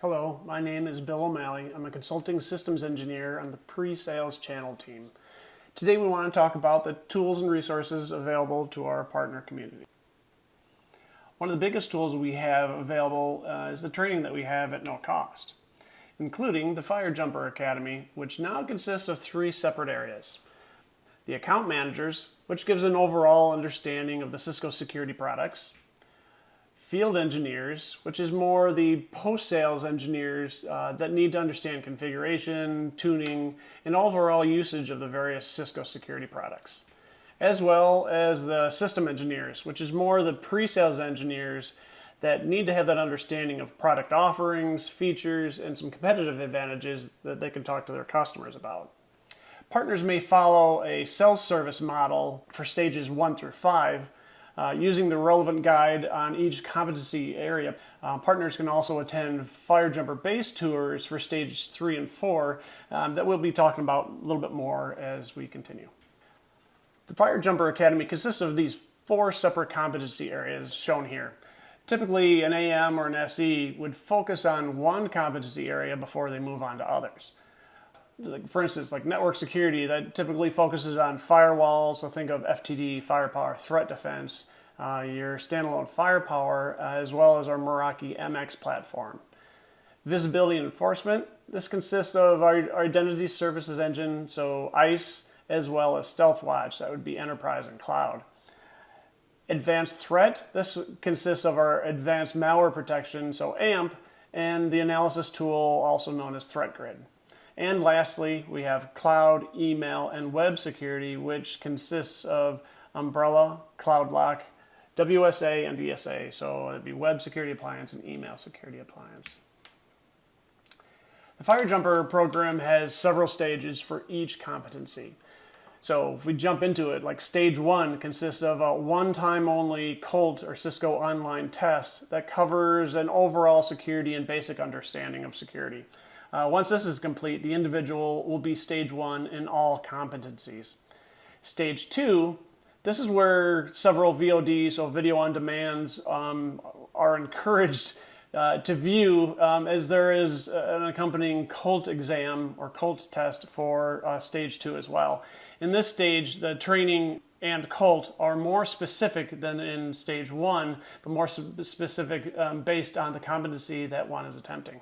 Hello, my name is Bill O'Malley. I'm a consulting systems engineer on the pre-sales channel team. Today we want to talk about the tools and resources available to our partner community. One of the biggest tools we have available is the training that we have at no cost, including the FireJumper Academy, which now consists of 3 separate areas. The account managers, which gives an overall understanding of the Cisco security products. Field engineers, which is more the post-sales engineers that need to understand configuration, tuning, and overall usage of the various Cisco security products. As well as the system engineers, which is more the pre-sales engineers that need to have that understanding of product offerings, features, and some competitive advantages that they can talk to their customers about. Partners may follow a self-service model for stages 1 through 5, using the relevant guide on each competency area. Partners can also attend FireJumper base tours for stages 3 and 4 that we'll be talking about a little bit more as we continue. The FireJumper Academy consists of these 4 separate competency areas shown here. Typically, an AM or an SE would focus on one competency area before they move on to others. For instance, like network security, that typically focuses on firewalls, so think of FTD, Firepower, Threat Defense, your standalone Firepower, as well as our Meraki MX platform. Visibility and enforcement, this consists of our identity services engine, so ICE, as well as StealthWatch, that would be enterprise and cloud. Advanced threat, this consists of our advanced malware protection, so AMP, and the analysis tool, also known as ThreatGrid. And lastly, we have cloud, email, and web security, which consists of Umbrella, CloudLock, WSA, and ESA. So it'd be web security appliance and email security appliance. The FireJumper program has several stages for each competency. So if we jump into it, like stage 1 consists of a one-time only COLT or Cisco Online test that covers an overall security and basic understanding of security. Once this is complete, the individual will be stage 1 in all competencies. Stage 2, this is where several VODs, so video on demands, are encouraged to view as there is an accompanying COLT exam or COLT test for stage 2 as well. In this stage, the training and COLT are more specific than in stage 1, but more specific based on the competency that one is attempting.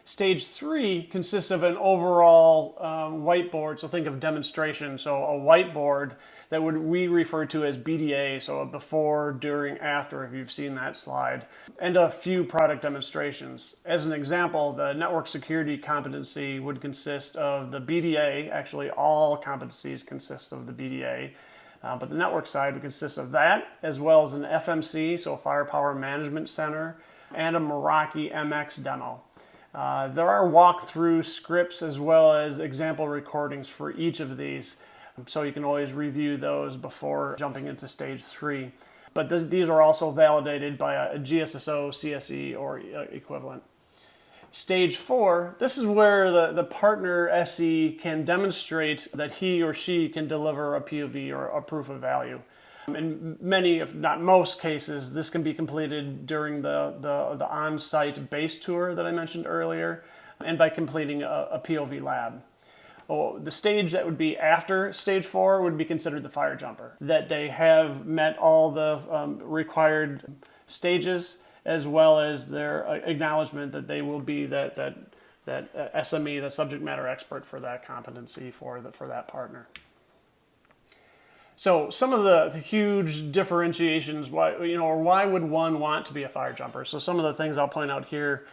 Stage 3 consists of an overall whiteboard, so think of demonstration, so a whiteboard that we refer to as BDA, so a before, during, after, if you've seen that slide, and a few product demonstrations. As an example, the network security competency would consist of the BDA, actually all competencies consist of the BDA, but the network side would consist of that, as well as an FMC, so Firepower Management Center, and a Meraki MX demo. There are walkthrough scripts as well as example recordings for each of these, so you can always review those before jumping into stage 3. But these are also validated by a GSSO, CSE, or equivalent. Stage 4, this is where the partner SE can demonstrate that he or she can deliver a POV or a proof of value. In many, if not most cases, this can be completed during the on-site base tour that I mentioned earlier, and by completing a POV lab. The stage that would be after stage 4 would be considered the FireJumper, that they have met all the required stages, as well as their acknowledgement that they will be that SME, the subject matter expert for that competency for that partner. So some of the huge differentiations, why would one want to be a FireJumper? So some of the things I'll point out here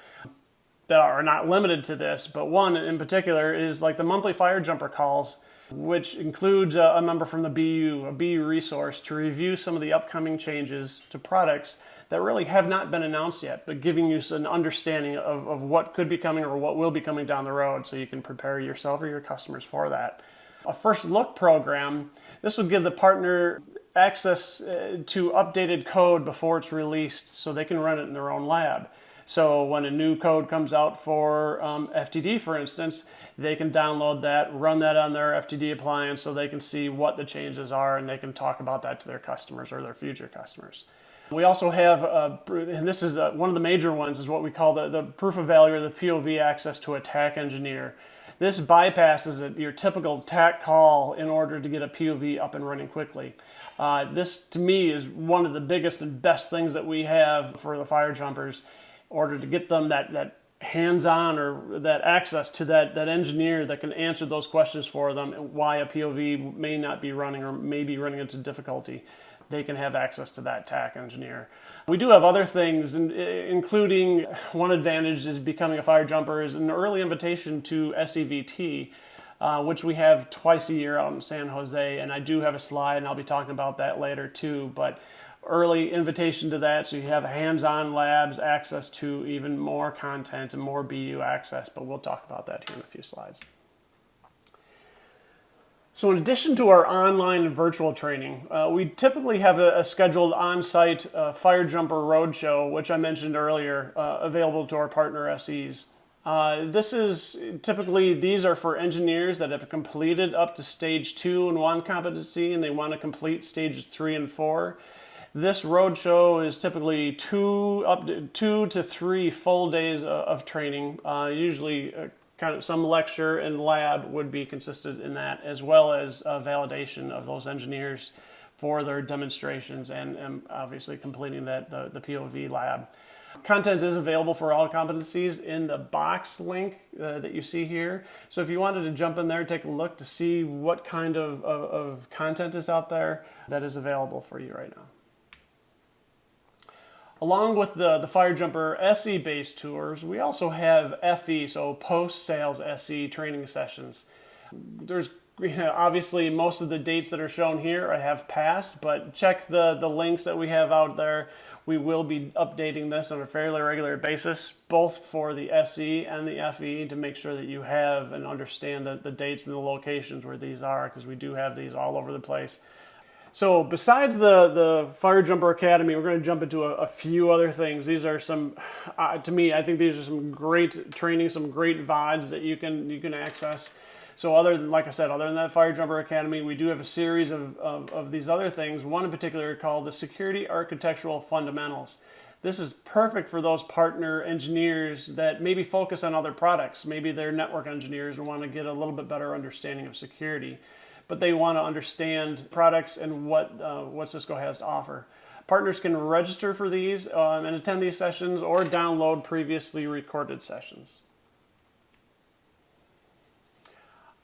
that are not limited to this, but one in particular is like the monthly FireJumper calls, which includes a member from the BU, a BU resource, to review some of the upcoming changes to products that really have not been announced yet, but giving you an understanding of what could be coming or what will be coming down the road, so you can prepare yourself or your customers for that. A first look program, this would give the partner access to updated code before it's released so they can run it in their own lab. So when a new code comes out for FTD, for instance, they can download that, run that on their FTD appliance so they can see what the changes are and they can talk about that to their customers or their future customers. We also have, and this is one of the major ones, is what we call the proof of value or the POV access to a TAC engineer. This bypasses your typical TAC call in order to get a POV up and running quickly. This, to me, is one of the biggest and best things that we have for the fire jumpers in order to get them that hands-on or that access to that engineer that can answer those questions for them and why a POV may not be running or may be running into difficulty. They can have access to that TAC engineer. We do have other things, including one advantage is becoming a fire jumper is an early invitation to SEVT, which we have twice a year out in San Jose. And I do have a slide, and I'll be talking about that later too. But early invitation to that, so you have hands-on labs, access to even more content and more BU access. But we'll talk about that here in a few slides. So in addition to our online and virtual training, we typically have a scheduled on-site Fire Jumper Roadshow, which I mentioned earlier, available to our partner SEs. This is typically, these are for engineers that have completed up to stage 2 and 1 competency and they want to complete stages 3 and 4. This roadshow is typically 2 to 3 full days of training, usually kind of some lecture and lab would be consistent in that, as well as validation of those engineers for their demonstrations and obviously completing the POV lab. Content is available for all competencies in the box link that you see here. So if you wanted to jump in there, take a look to see what kind of content is out there that is available for you right now. Along with the Fire Jumper SE-based tours, we also have FE, so post-sales SE training sessions. There's obviously most of the dates that are shown here I have passed, but check the links that we have out there. We will be updating this on a fairly regular basis, both for the SE and the FE, to make sure that you have and understand the dates and the locations where these are, because we do have these all over the place. So besides the Fire Jumper Academy, we're going to jump into a few other things. These are some, to me, I think these are some great training, some great VODs that you can access. So other than, like I said, other than that Fire Jumper Academy, we do have a series of these other things. One in particular called the Security Architectural Fundamentals. This is perfect for those partner engineers that maybe focus on other products. Maybe they're network engineers and want to get a little bit better understanding of security, but they want to understand products and what Cisco has to offer. Partners can register for these and attend these sessions or download previously recorded sessions.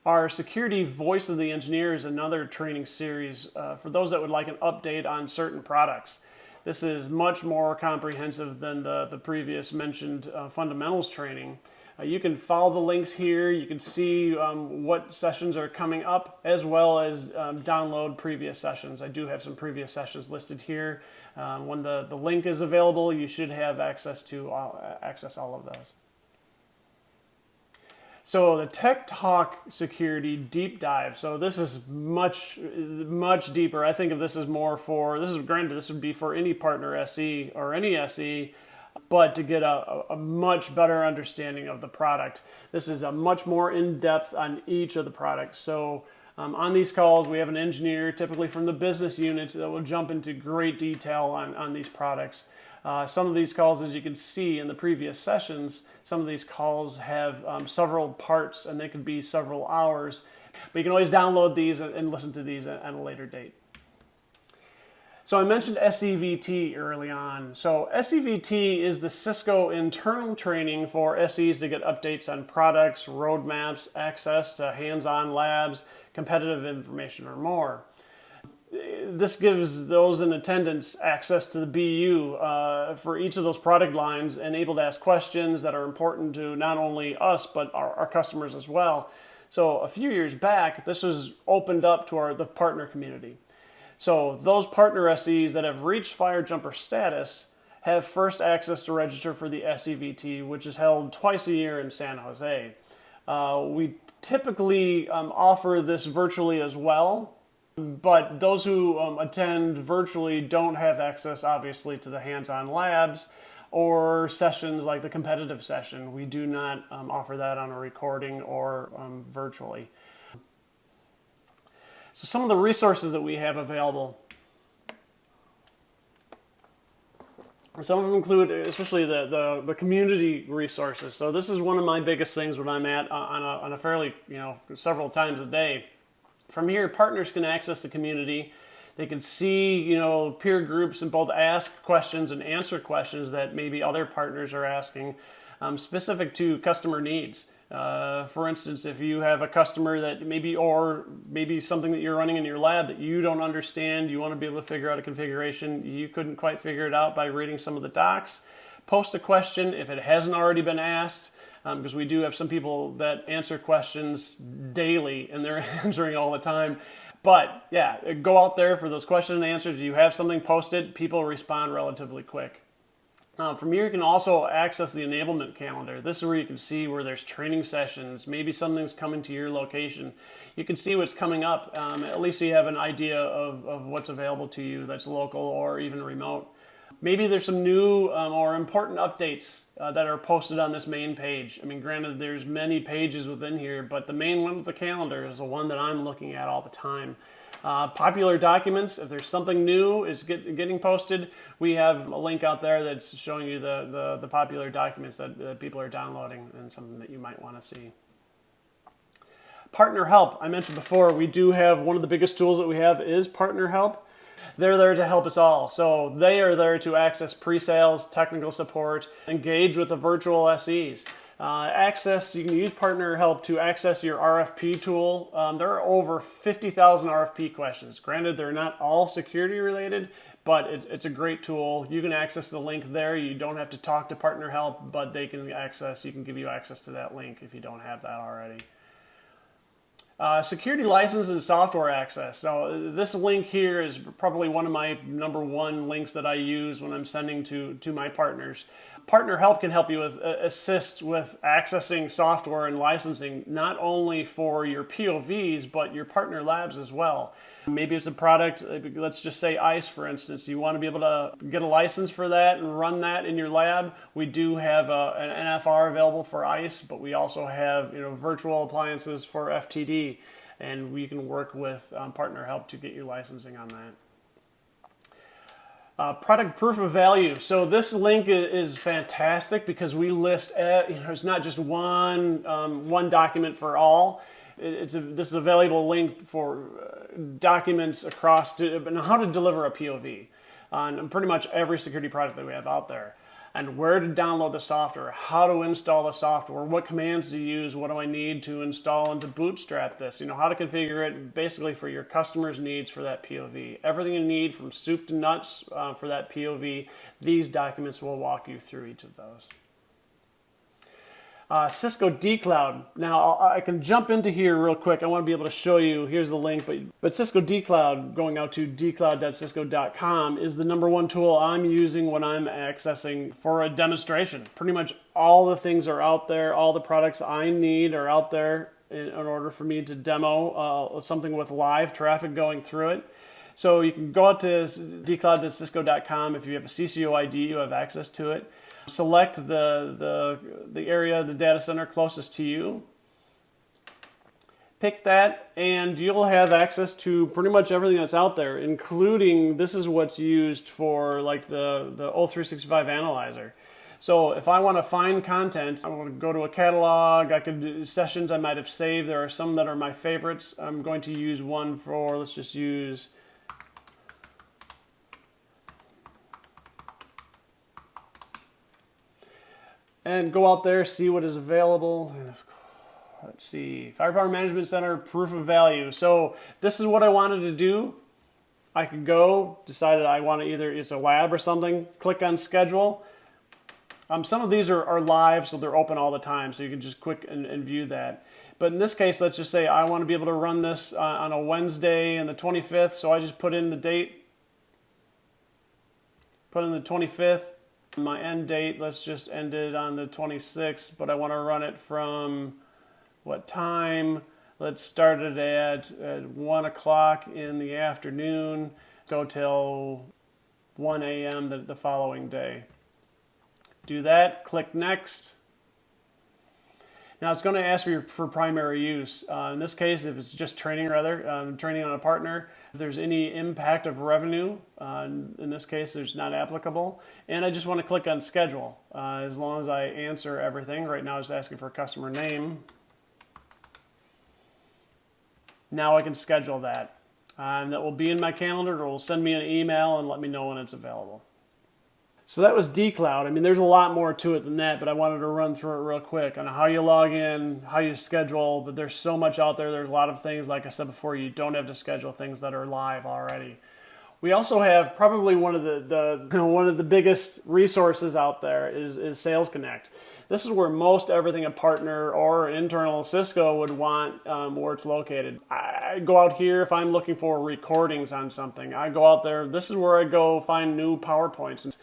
Our Security Voice of the Engineer is another training series for those that would like an update on certain products. This is much more comprehensive than the previous mentioned fundamentals training. You can follow the links here. You can see what sessions are coming up, as well as download previous sessions. I do have some previous sessions listed here. When the link is available, you should have access to all of those. So the Tech Talk Security Deep Dive. So this is much deeper. I think of this as more for, this would be for any partner SE or any SE, but to get a much better understanding of the product. This is a much more in-depth on each of the products. So on these calls, we have an engineer, typically from the business unit, that will jump into great detail on these products. Some of these calls, as you can see in the previous sessions, some of these calls have several parts and they could be several hours. But you can always download these and listen to these at a later date. So I mentioned SEVT early on. So SEVT is the Cisco internal training for SEs to get updates on products, roadmaps, access to hands-on labs, competitive information, or more. This gives those in attendance access to the BU for each of those product lines and able to ask questions that are important to not only us, but our customers as well. So a few years back, this was opened up to the partner community. So those partner SEs that have reached Fire Jumper status have first access to register for the SEVT, which is held twice a year in San Jose. We typically offer this virtually as well, but those who attend virtually don't have access, obviously, to the hands-on labs or sessions like the competitive session. We do not offer that on a recording or virtually. So some of the resources that we have available. Some of them include, especially the community resources. So this is one of my biggest things when I'm at on a fairly, several times a day. From here, partners can access the community. They can see, peer groups and both ask questions and answer questions that maybe other partners are asking, specific to customer needs. For instance, if you have a customer that maybe something that you're running in your lab that you don't understand, you want to be able to figure out a configuration, you couldn't quite figure it out by reading some of the docs, post a question if it hasn't already been asked, because we do have some people that answer questions daily and they're answering all the time. But yeah, go out there for those question and answers. You have something posted, people respond relatively quick. From here, you can also access the enablement calendar. This is where you can see where there's training sessions, maybe something's coming to your location. You can see what's coming up, at least so you have an idea of what's available to you that's local or even remote. Maybe there's some new or important updates that are posted on this main page. I mean, granted, there's many pages within here, but the main one with the calendar is the one that I'm looking at all the time. Popular documents, if there's something new is getting posted, we have a link out there that's showing you the popular documents that people are downloading and something that you might want to see. Partner help. I mentioned before, we do have one of the biggest tools that we have is partner help. They're there to help us all. So they are there to access pre-sales, technical support, engage with the virtual SEs. You can use Partner Help to access your RFP tool. There are over 50,000 RFP questions. Granted, they're not all security related, but it's a great tool. You can access the link there. You don't have to talk to Partner Help, but you can give you access to that link if you don't have that already. Security license and software access. So this link here is probably one of my number one links that I use when I'm sending to my partners. Partner Help can help you assist with accessing software and licensing, not only for your POVs, but your partner labs as well. Maybe it's a product, let's just say ICE, for instance. You want to be able to get a license for that and run that in your lab. We do have an NFR available for ICE, but we also have virtual appliances for FTD, and we can work with Partner Help to get you licensing on that. Product proof of value. So this link is fantastic because we list, it's not just one document for all. This is a valuable link for documents across how to deliver a POV on pretty much every security product that we have out there, and where to download the software, how to install the software, what commands to use, what do I need to install and to bootstrap this, how to configure it basically for your customers' needs for that POV. Everything you need from soup to nuts for that POV, these documents will walk you through each of those. Cisco dCloud. Now I can jump into here real quick. I want to be able to show you, here's the link, but Cisco dCloud, going out to dcloud.cisco.com, is the number one tool I'm using when I'm accessing for a demonstration. Pretty much all the things are out there, all the products I need are out there in order for me to demo something with live traffic going through it. So you can go out to dcloud.cisco.com. If you have a CCO ID, you have access to it. Select the area, the data center closest to you. Pick that, and you'll have access to pretty much everything that's out there, including this is what's used for like the O365 analyzer. So if I want to find content, I want to go to a catalog, I could do sessions I might have saved. There are some that are my favorites. I'm going to use one for, let's just use and go out there, see what is available. Let's see, Firepower Management Center, proof of value. So this is what I wanted to do. I could go, decide that I want to either, it's a lab or something, click on schedule. Some of these are live, so they're open all the time, so you can just click and view that. But in this case, let's just say I want to be able to run this on a Wednesday and the 25th, so I just put in the date, put in the 25th. My end date, let's just end it on the 26th, but I want to run it from what time? Let's start it at 1 o'clock in the afternoon, go till 1 a.m. the following day. Do that, click next. Now it's going to ask for primary use. In this case, if it's just training training on a partner, If there's any impact of revenue, in this case, there's not applicable. And I just want to click on schedule. As long as I answer everything, right now it's asking for a customer name. Now I can schedule that. And that will be in my calendar. It will send me an email and let me know when it's available. So that was dCloud. I mean, there's a lot more to it than that, but I wanted to run through it real quick on how you log in, how you schedule, but there's so much out there. There's a lot of things, like I said before, you don't have to schedule things that are live already. We also have probably one of the biggest resources out there is Sales Connect. This is where most everything a partner or internal Cisco would want where it's located. I go out here if I'm looking for recordings on something. I go out there. This is where I go find new PowerPoints.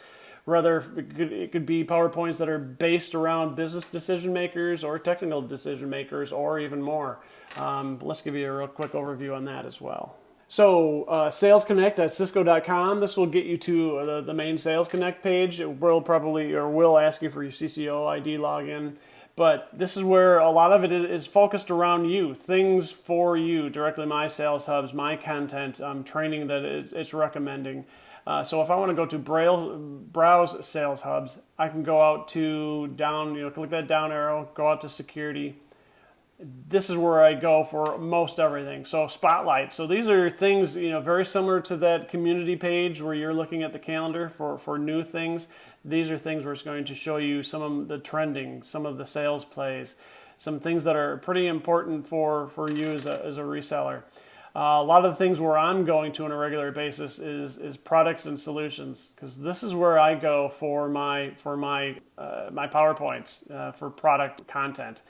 Rather, it could be PowerPoints that are based around business decision makers or technical decision makers or even more. Let's give you a real quick overview on that as well. So Sales Connect at Cisco.com. This will get you to the main Sales Connect page. It will ask you for your CCO ID login. But this is where a lot of it is focused around you, things for you, directly my sales hubs, my content, training that it's recommending. So if I want to go to browse sales hubs, I can go out to click that down arrow, go out to security. This is where I go for most everything. So Spotlight. So these are things, very similar to that community page where you're looking at the calendar for new things. These are things where it's going to show you some of the trending, some of the sales plays, some things that are pretty important for you as a reseller. A lot of the things where I'm going to on a regular basis is products and solutions, because this is where I go for my PowerPoints for product content.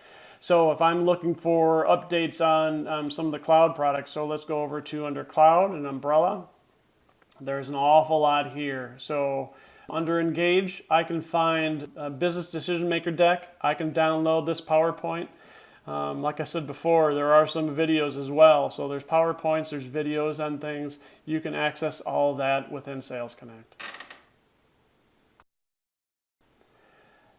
So if I'm looking for updates on some of the cloud products, so let's go over to under cloud and umbrella. There's an awful lot here. So under Engage, I can find a business decision maker deck. I can download this PowerPoint. Like I said before, there are some videos as well. So there's PowerPoints, there's videos on things. You can access all of that within Sales Connect.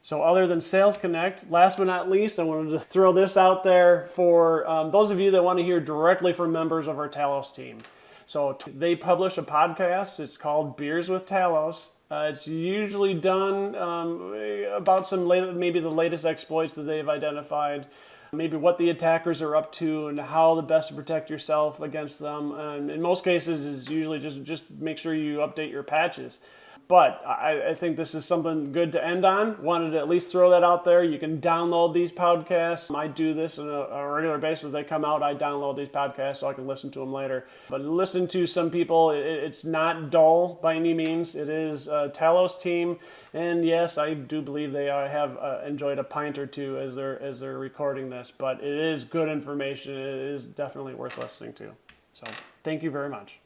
So other than Sales Connect, last but not least, I wanted to throw this out there for those of you that want to hear directly from members of our Talos team. So they publish a podcast. It's called Beers with Talos. It's usually done about maybe the latest exploits that they've identified, maybe what the attackers are up to and how the best to protect yourself against them. And in most cases, it's usually just make sure you update your patches. But I think this is something good to end on. Wanted to at least throw that out there. You can download these podcasts. I do this on a regular basis. They come out, I download these podcasts so I can listen to them later. But listen to some people. It's not dull by any means. It is a Talos team. And yes, I do believe they have enjoyed a pint or two as they're recording this. But it is good information. It is definitely worth listening to. So thank you very much.